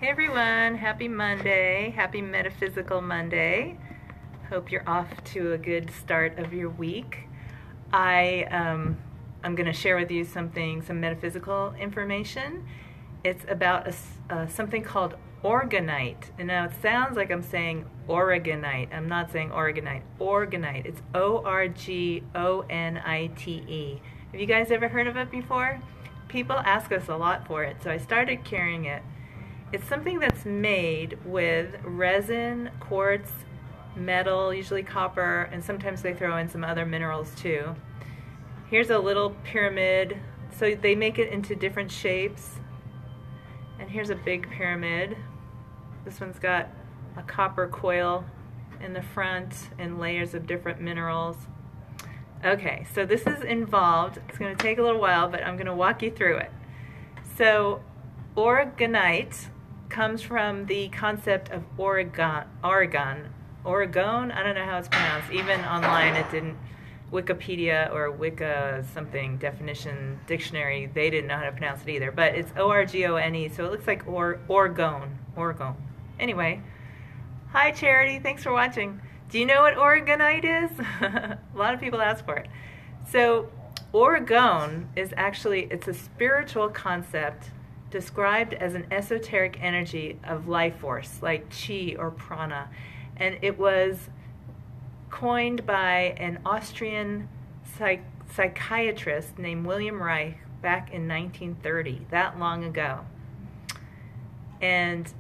Hey everyone, happy Monday, happy Metaphysical Monday. Hope you're off to a good start of your week. I'm going to share with you some metaphysical information. It's about something called Orgonite. And now it sounds like I'm saying Oregonite. I'm not saying Orgonite. Orgonite. It's Orgonite. Have you guys ever heard of it before? People ask us a lot for it, so I started carrying it. It's something that's made with resin, quartz, metal, usually copper, and sometimes they throw in some other minerals too. Here's a little pyramid. So they make it into different shapes. And here's a big pyramid. This one's got a copper coil in the front and layers of different minerals. Okay, so this is involved. It's going to take a little while, but I'm going to walk you through it. So Orgonite comes from the concept of Oregon. Orgone, I don't know how it's pronounced. Even online it didn't, Wikipedia or Wicca something, definition, dictionary, they didn't know how to pronounce it either. But it's O-R-G-O-N-E, so it looks like Orgone. Anyway, hi Charity, thanks for watching. Do you know what Orgonite is? A lot of people ask for it. So Orgone is actually, it's a spiritual concept described as an esoteric energy of life force, like chi or prana. And it was coined by an Austrian psychiatrist named William Reich back in 1930, that long ago. And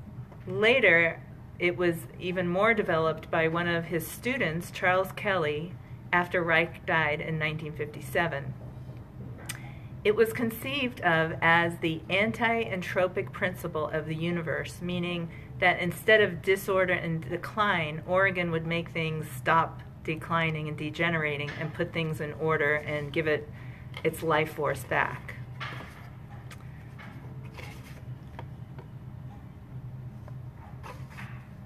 later, it was even more developed by one of his students, Charles Kelly, after Reich died in 1957. It was conceived of as the anti-entropic principle of the universe, meaning that instead of disorder and decline, Oregon would make things stop declining and degenerating and put things in order and give it its life force back.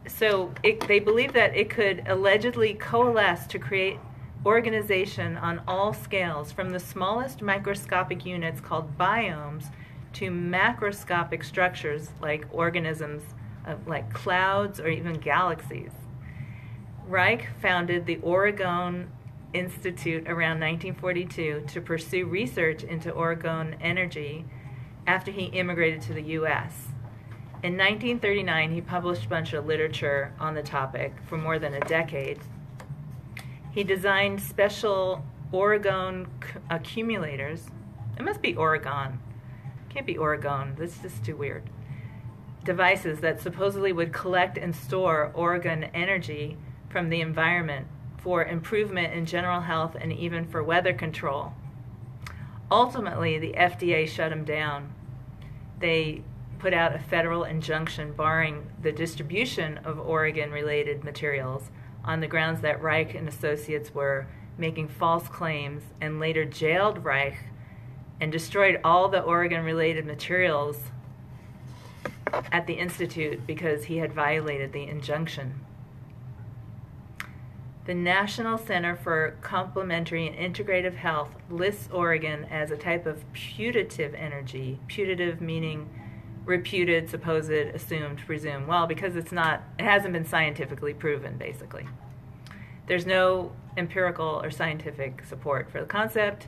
So they believe that it could allegedly coalesce to create organization on all scales, from the smallest microscopic units called biomes to macroscopic structures like organisms like clouds or even galaxies. Reich founded the Orgone Institute around 1942 to pursue research into Orgone energy after he immigrated to the U.S. In 1939, he published a bunch of literature on the topic for more than a decade. He designed special Orgone accumulators. It must be Oregon. Can't be Oregon. That's just too weird. Devices that supposedly would collect and store Orgone energy from the environment for improvement in general health and even for weather control. Ultimately, the FDA shut him down. They put out a federal injunction barring the distribution of Oregon-related materials on the grounds that Reich and associates were making false claims, and later jailed Reich and destroyed all the Oregon-related materials at the Institute because he had violated the injunction. The National Center for Complementary and Integrative Health lists Oregon as a type of putative energy. Putative meaning reputed, supposed, assumed, presumed. Well, because it hasn't been scientifically proven, basically. There's no empirical or scientific support for the concept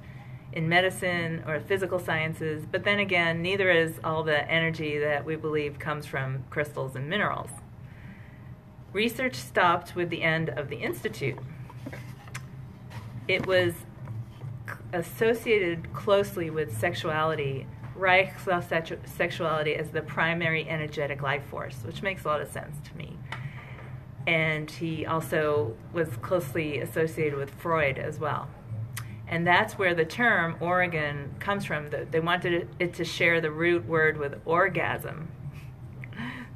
in medicine or physical sciences, but then again, neither is all the energy that we believe comes from crystals and minerals. Research stopped with the end of the Institute. It was associated closely with sexuality. Reich saw sexuality as the primary energetic life force, which makes a lot of sense to me. And he also was closely associated with Freud as well. And that's where the term Oregon comes from. They wanted it to share the root word with orgasm.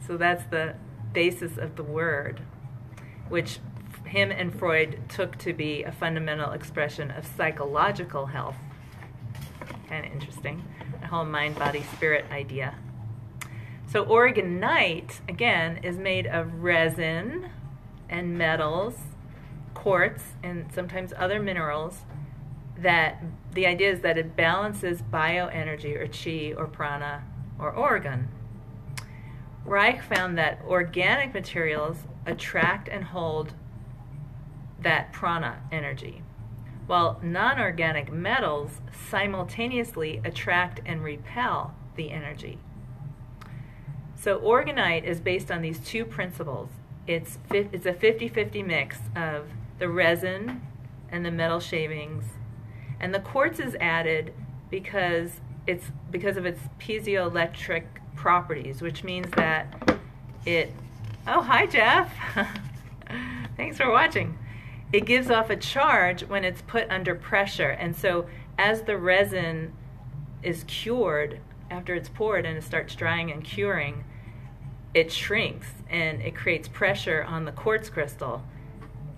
So that's the basis of the word, which him and Freud took to be a fundamental expression of psychological health. Kind of interesting. The whole mind, body, spirit idea. So Orgonite, again, is made of resin and metals, quartz, and sometimes other minerals. That the idea is that it balances bioenergy or chi or prana or organ. Reich found that organic materials attract and hold that prana energy, while non-organic metals simultaneously attract and repel the energy. So orgonite is based on these two principles. It's a 50-50 mix of the resin and the metal shavings, and the quartz is added because of its piezoelectric properties, which means that it, oh hi Jeff, thanks for watching. It gives off a charge when it's put under pressure, and so as the resin is cured, after it's poured and it starts drying and curing, it shrinks and it creates pressure on the quartz crystal,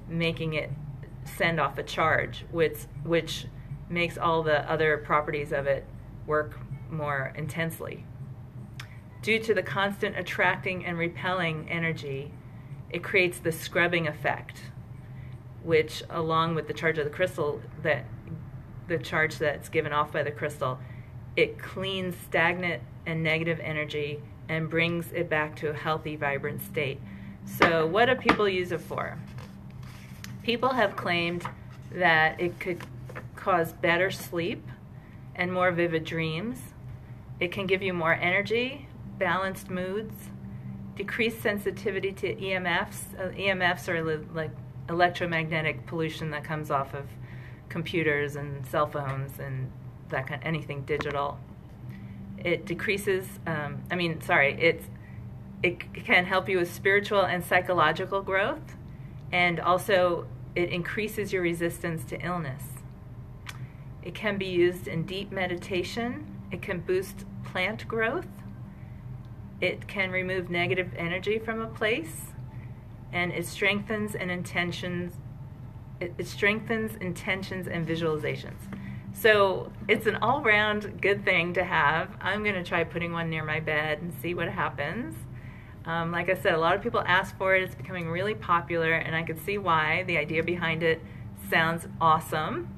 making it send off a charge, which makes all the other properties of it work more intensely. Due to the constant attracting and repelling energy, it creates the scrubbing effect, which, along with the charge of the crystal, the charge that's given off by the crystal, it cleans stagnant and negative energy and brings it back to a healthy, vibrant state. So what do people use it for? People have claimed that it could cause better sleep and more vivid dreams. It can give you more energy, balanced moods, decreased sensitivity to EMFs. EMFs are like electromagnetic pollution that comes off of computers and cell phones and that kind of anything digital. It decreases, it can help you with spiritual and psychological growth, and also it increases your resistance to illness. It can be used in deep meditation. It can boost plant growth. It can remove negative energy from a place, and it strengthens intentions and visualizations. So it's an all-round good thing to have. I'm going to try putting one near my bed and see what happens. Like I said, a lot of people ask for it. It's becoming really popular, and I could see why. The idea behind it sounds awesome.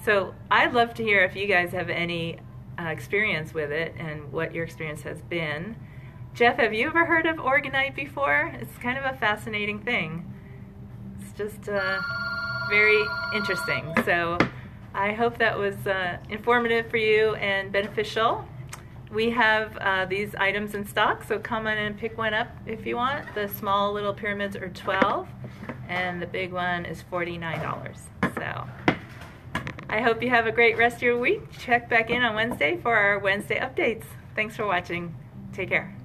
So I'd love to hear if you guys have any experience with it and what your experience has been. Jeff, have you ever heard of Orgonite before? It's kind of a fascinating thing. It's just very interesting. So I hope that was informative for you and beneficial. We have these items in stock, so come on and pick one up if you want. The small little pyramids are $12, and the big one is $49. So I hope you have a great rest of your week. Check back in on Wednesday for our Wednesday updates. Thanks for watching. Take care.